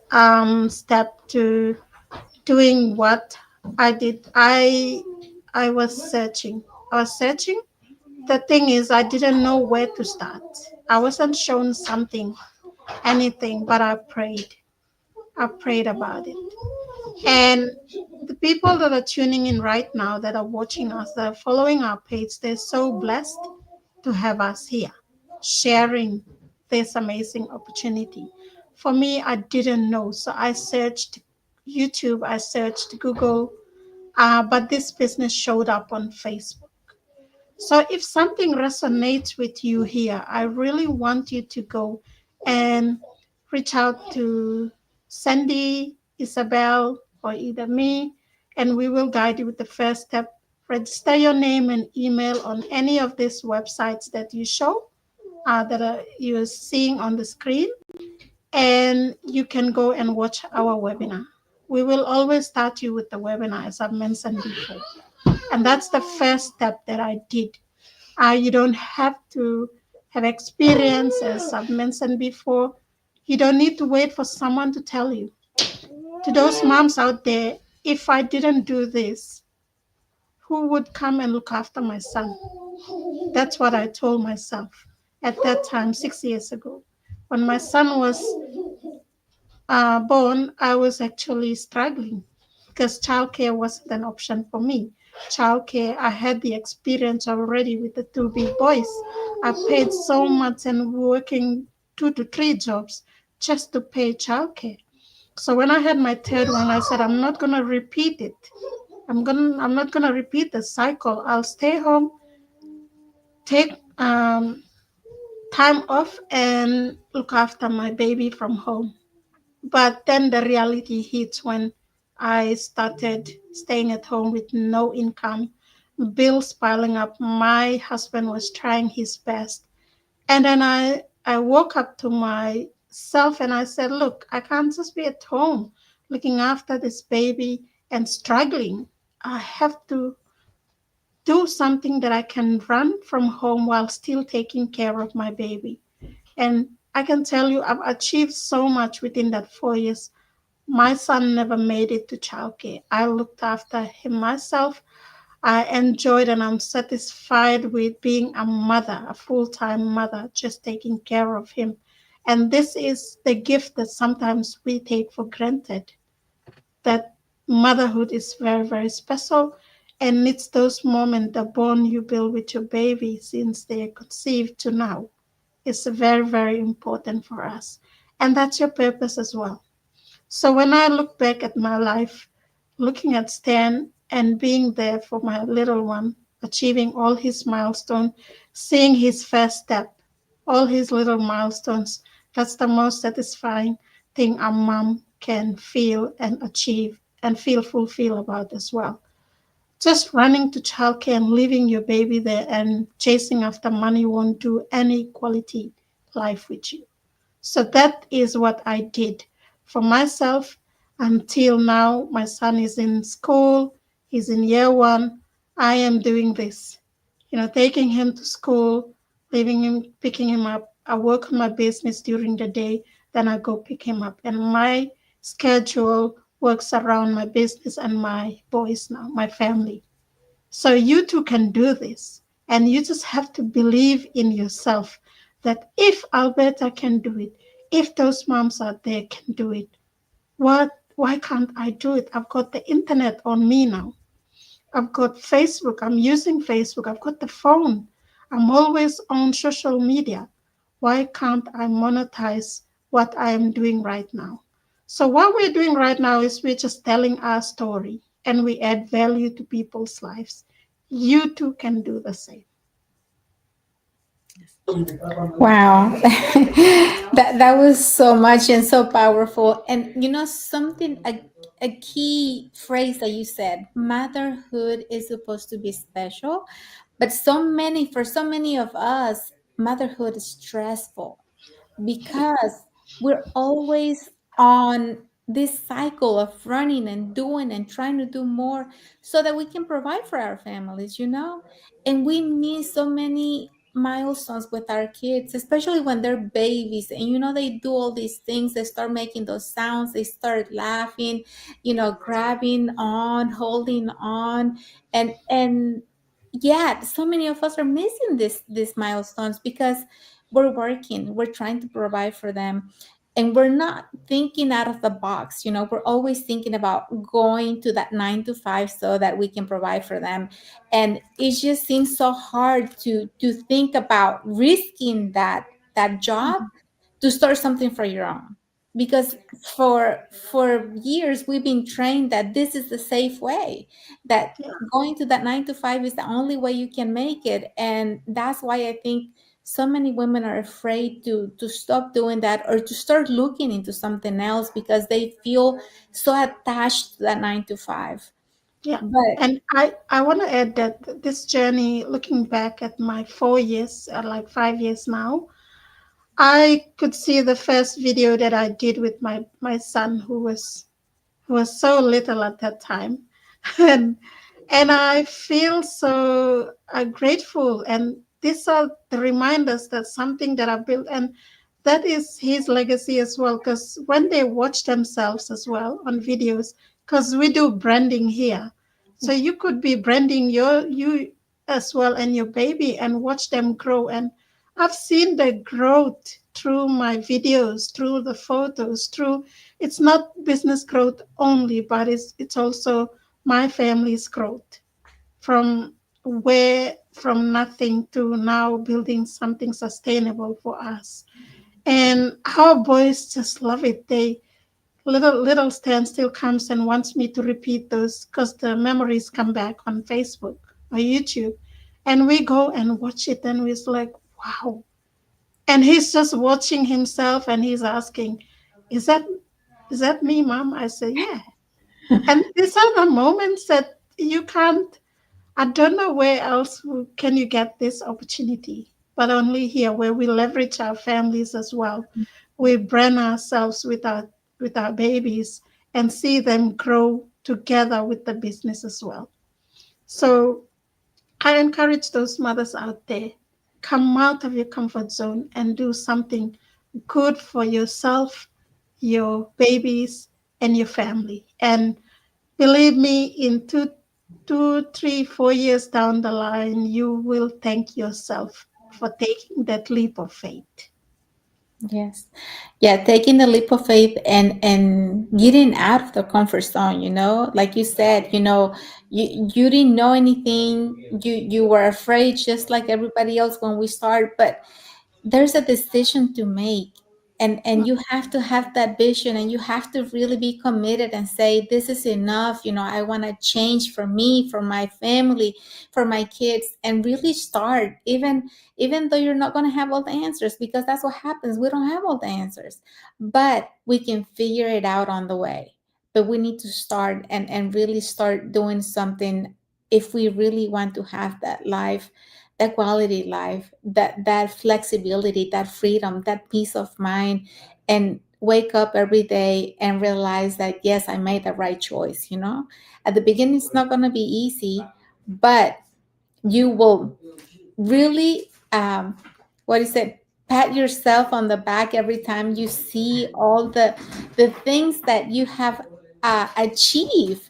step to doing what I did, I was searching. I was searching. The thing is, I didn't know where to start. I wasn't shown something, anything, but I prayed. I prayed about it. And the people that are tuning in right now, that are watching us, that are following our page, they're so blessed to have us here sharing this amazing opportunity. For me, I didn't know. So I searched YouTube, I searched Google, but this business showed up on Facebook. So if something resonates with you here, I really want you to go and reach out to Sandy, Isabel, or either me, and we will guide you with the first step. Register your name and email on any of these websites that you show, that you're seeing on the screen, and you can go and watch our webinar. We will always start you with the webinar, as I've mentioned before. And that's the first step that I did. You don't have to have experience, as I've mentioned before. You don't need to wait for someone to tell you. To those moms out there, if I didn't do this, who would come and look after my son? That's what I told myself at that time, 6 years ago. When my son was born, I was actually struggling because childcare wasn't an option for me. Childcare, I had the experience already with the two big boys. I paid so much and working 2 to 3 jobs just to pay childcare. So when I had my third one, I said, I'm not gonna repeat it. I'm not gonna repeat the cycle. I'll stay home, take time off, and look after my baby from home. But then the reality hits when I started staying at home with no income, bills piling up. My husband was trying his best. And then I woke up to myself and I said, look, I can't just be at home looking after this baby and struggling. I have to do something that I can run from home while still taking care of my baby. And I can tell you, I've achieved so much within that 4 years. My son never made it to childcare. I looked after him myself. I enjoyed and I'm satisfied with being a mother, a full time mother, just taking care of him. And this is the gift that sometimes we take for granted, that motherhood is very, very special. And it's those moments, the bond you build with your baby since they are conceived to now, is very, very important for us. And that's your purpose as well. So when I look back at my life, looking at Stan and being there for my little one, achieving all his milestones, seeing his first step, all his little milestones, that's the most satisfying thing a mom can feel and achieve and feel fulfilled about as well. Just running to childcare and leaving your baby there and chasing after money won't do any quality life with you. So that is what I did for myself until now. My son is in school, he's in year one. I am doing this, taking him to school, leaving him, picking him up. I work on my business during the day, then I go pick him up. And my schedule works around my business and my boys now, my family. So you too can do this. And you just have to believe in yourself that if Alberta can do it, if those moms out there can do it, why can't I do it? I've got the internet on me now. I've got Facebook. I'm using Facebook. I've got the phone. I'm always on social media. Why can't I monetize what I am doing right now? So what we're doing right now is we're just telling our story and we add value to people's lives. You too can do the same. Wow. That was so much and so powerful. And you know something, a key phrase that you said, motherhood is supposed to be special, but for so many of us, motherhood is stressful because we're always on this cycle of running and doing and trying to do more so that we can provide for our families, you know? And we miss so many milestones with our kids, especially when they're babies. And, you know, they do all these things, they start making those sounds, they start laughing, you know, grabbing on, holding on. And, yeah, so many of us are missing these milestones because we're working, we're trying to provide for them, and we're not thinking out of the box. You know, we're always thinking about going to that 9 to 5 so that we can provide for them. And it just seems so hard to think about risking that job to start something for your own, because for years we've been trained that this is the safe way, that Yeah, going to that 9 to 5 is the only way you can make it. And that's why I think so many women are afraid to stop doing that or to start looking into something else because they feel so attached to that 9 to 5. yeah. But And I want to add that this journey, looking back at my 4 years, like 5 years now, I could see the first video that I did with my son who was so little at that time, and I feel so grateful. And these are the reminders that something that I built, and that is his legacy as well. Because when they watch themselves as well on videos, because we do branding here, so you could be branding you as well and your baby and watch them grow. And I've seen the growth through my videos, through the photos, through it's not business growth only, but it's also my family's growth from from nothing to now building something sustainable for us. And our boys just love it. They little Stan still comes and wants me to repeat those because the memories come back on Facebook or YouTube. And we go and watch it and we're like, wow. And he's just watching himself and he's asking, is that is that me, mom? I say, yeah. And these are the moments that you can't, I don't know where else can you get this opportunity, but only here where we leverage our families as well. We brand ourselves with our babies and see them grow together with the business as well. So I encourage those mothers out there, come out of your comfort zone and do something good for yourself, your babies, and your family. And believe me, in 2, 3, 4 years down the line, you will thank yourself for taking that leap of faith. yes. Yeah, taking the leap of faith and getting out of the comfort zone, you know, like you said, you know, you didn't know anything. You were afraid just like everybody else when we start, but there's a decision to make, and you have to have that vision, and you have to really be committed and say this is enough. You know, I want to change for me, for my family, for my kids, and really start, even though you're not going to have all the answers, because that's what happens. We don't have all the answers, but we can figure it out on the way. But we need to start and really start doing something if we really want to have that life, that quality life, that flexibility, that freedom, that peace of mind, and wake up every day and realize that yes, I made the right choice. You know, at the beginning it's not going to be easy, but you will really what is it, pat yourself on the back every time you see all the things that you have achieved,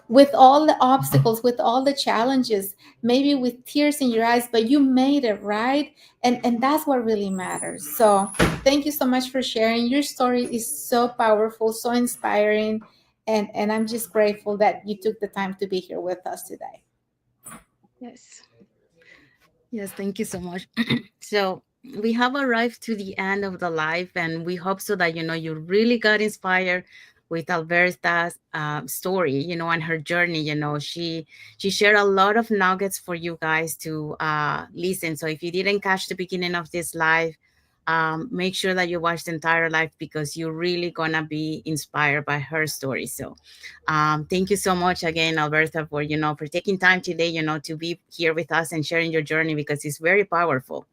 with all the obstacles, with all the challenges, maybe with tears in your eyes, but you made it, right? And that's what really matters. So thank you so much for sharing. Your story is so powerful, so inspiring, and I'm just grateful that you took the time to be here with us today. Yes. Yes, thank you so much. So we have arrived to the end of the live, and we hope so that you really got inspired with Alberta's story, and her journey. She shared a lot of nuggets for you guys to listen. So if you didn't catch the beginning of this live, make sure that you watch the entire live, because you're really gonna be inspired by her story. So thank you so much again, Alberta, for for taking time today, to be here with us and sharing your journey, because it's very powerful.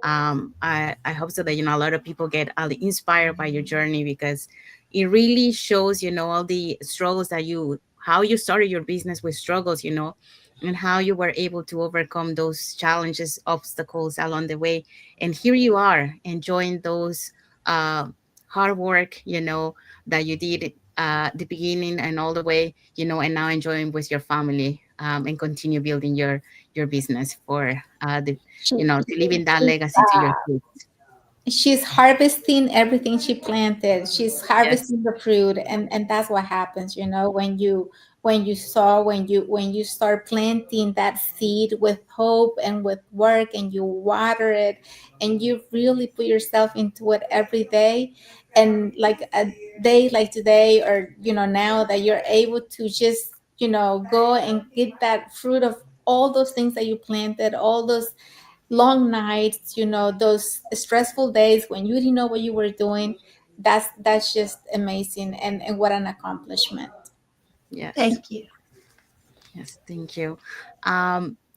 I hope so that a lot of people get inspired by your journey, because it really shows all the struggles that how you started your business with struggles, and how you were able to overcome those challenges, obstacles along the way, and here you are enjoying those uh, hard work, that you did the beginning and all the way, and now enjoying with your family, and continue building your business for the She, to leaving that she's, legacy to your kids. she's harvesting everything she planted. She's Yes, harvesting the fruit, and that's what happens, when you start planting that seed with hope and with work, and you water it, and you really put yourself into it every day. And like a day like today, or now that you're able to just go and get that fruit of all those things that you planted, all those long nights, those stressful days when you didn't know what you were doing. That's just amazing, and what an accomplishment. yes. Thank you. Yes, thank you.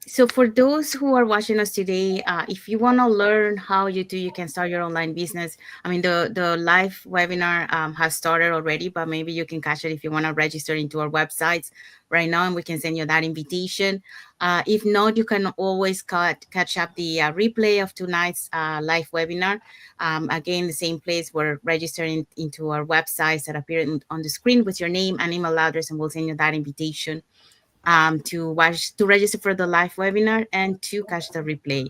So for those who are watching us today, if you want to learn how you can start your online business, I mean, the live webinar has started already, but maybe you can catch it if you want to register into our websites right now, and we can send you that invitation. If not, you can always catch up the replay of tonight's live webinar. Again, the same place, we're registering into our websites that appear on the screen with your name and email address, and we'll send you that invitation to register for the live webinar and to catch the replay.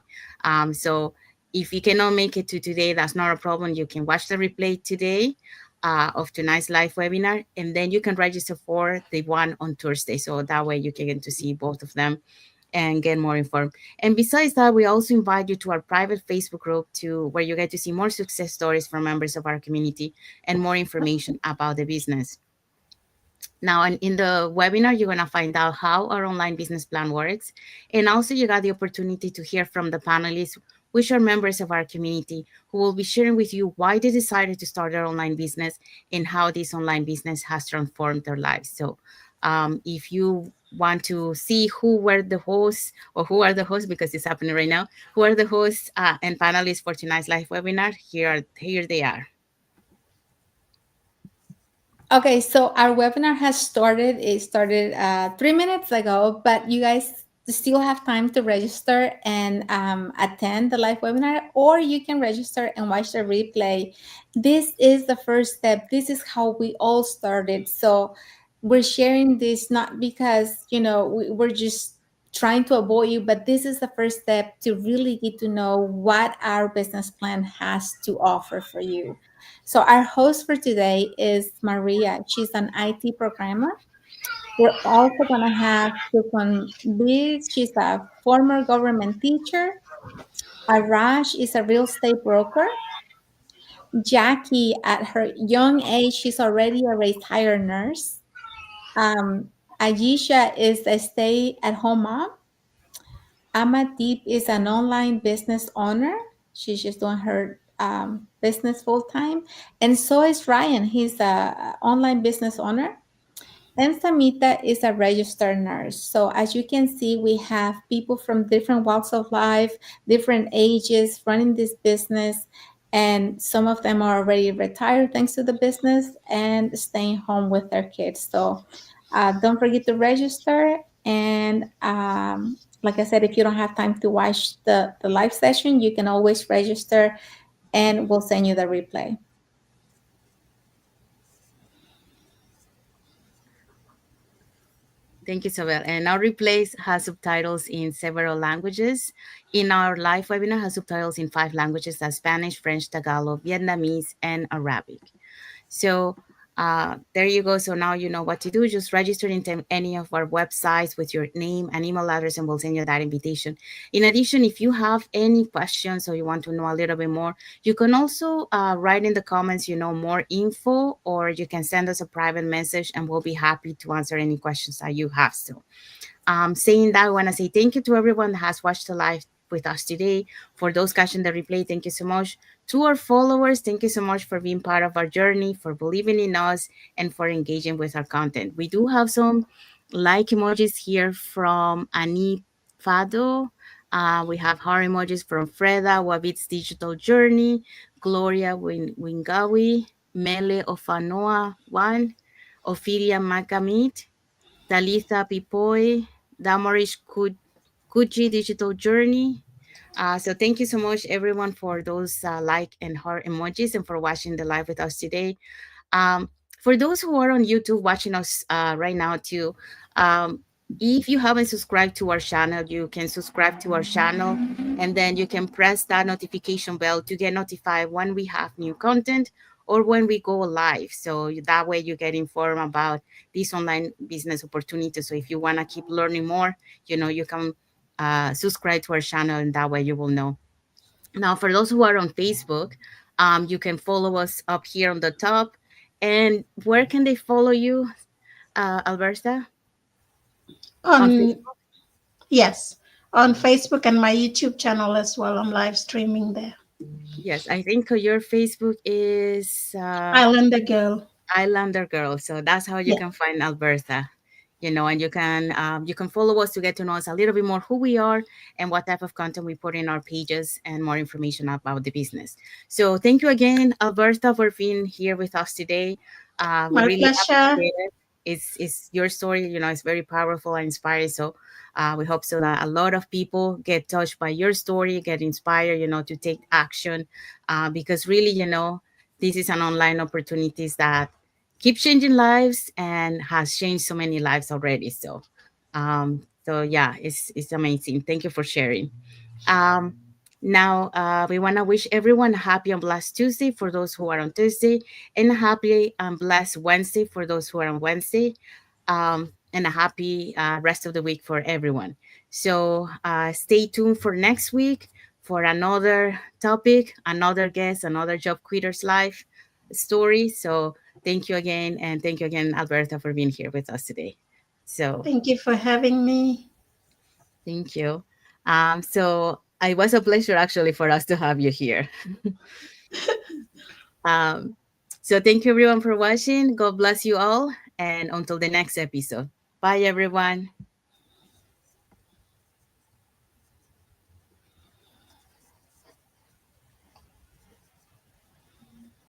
So if you cannot make it to today, that's not a problem. You can watch the replay today of tonight's live webinar, and then you can register for the one on Thursday. So that way you can get to see both of them and get more informed. And besides that, we also invite you to our private Facebook group to where you get to see more success stories from members of our community and more information about the business. Now, in the webinar, you're going to find out how our online business plan works. And also, you got the opportunity to hear from the panelists, which are members of our community, who will be sharing with you why they decided to start their online business and how this online business has transformed their lives. So, if you want to see who were the hosts, or who are the hosts, because it's happening right now, who are the hosts and panelists for tonight's live webinar, here they are. Okay, so our webinar has started. It started 3 minutes ago, but you guys still have time to register and attend the live webinar, or you can register and watch the replay. This is the first step. This is how we all started. So we're sharing this not because, we're just trying to avoid you, but this is the first step to really get to know what our business plan has to offer for you. So our host for today is Maria. She's an IT programmer. We're also going to have Sukon B. She's a former government teacher. Arash is a real estate broker. Jackie, at her young age, she's already a retired nurse. Um, Ayesha is a stay-at-home mom. Amadip is an online business owner. She's just doing her business full time. And so is Ryan. He's a online business owner. And Samita is a registered nurse. So as you can see, we have people from different walks of life, different ages running this business. And some of them are already retired thanks to the business and staying home with their kids. So don't forget to register. And like I said, if you don't have time to watch the live session, you can always register and we'll send you the replay. Thank you, Isabel. And our replays has subtitles in several languages. In our live webinar has subtitles in 5 languages: that's Spanish, French, Tagalog, Vietnamese, and Arabic. So There you go. So now you know what to do. Just register into any of our websites with your name and email address, and we'll send you that invitation. In addition, if you have any questions or you want to know a little bit more, you can also write in the comments, more info, or you can send us a private message, and we'll be happy to answer any questions that you have. So, saying that, I want to say thank you to everyone that has watched the live with us today. For those catching the replay, thank you so much. To our followers, thank you so much for being part of our journey, for believing in us, and for engaging with our content. We do have some like emojis here from Ani Fado. We have heart emojis from Freda, Wabit's Digital Journey, Gloria Wingawi, Mele Ofanoa One, Ophidia Magamit, Talitha Pipoy, Damaris Kuchi Digital Journey. So thank you so much, everyone, for those like and heart emojis, and for watching the live with us today. Um, for those who are on YouTube watching us right now too, um, if you haven't subscribed to our channel, you can subscribe to our channel, and then you can press that notification bell to get notified when we have new content or when we go live. So that way you get informed about these online business opportunities. So if you want to keep learning more, you can subscribe to our channel, and that way you will know. Now, for those who are on Facebook, you can follow us up here on the top. And where can they follow you, Alberta? On On Facebook? Yes, on Facebook and my YouTube channel as well. I'm live streaming there. Yes, I think your Facebook is Islander Girl. Islander Girl. So that's how you Yeah. can find Alberta. And you can follow us to get to know us a little bit more, who we are and what type of content we put in our pages, and more information about the business. So thank you again, Alberta, for being here with us today. We My really pleasure. appreciate it. It's your story, it's very powerful and inspiring. So we hope so that a lot of people get touched by your story, get inspired, to take action, because really, this is an online opportunities that keep changing lives and has changed so many lives already. So yeah, it's amazing. Thank you for sharing. Um, Now, we want to wish everyone a happy and blessed Tuesday for those who are on Tuesday, and a happy and blessed Wednesday for those who are on Wednesday, and a happy rest of the week for everyone. So stay tuned for next week for another topic, another guest, another job quitter's life story. So thank you again, and thank you again, Alberta, for being here with us today. So Thank you for having me. thank you. So it was a pleasure actually for us to have you here. Um, so thank you everyone for watching. God bless you all. And until the next episode. Bye everyone.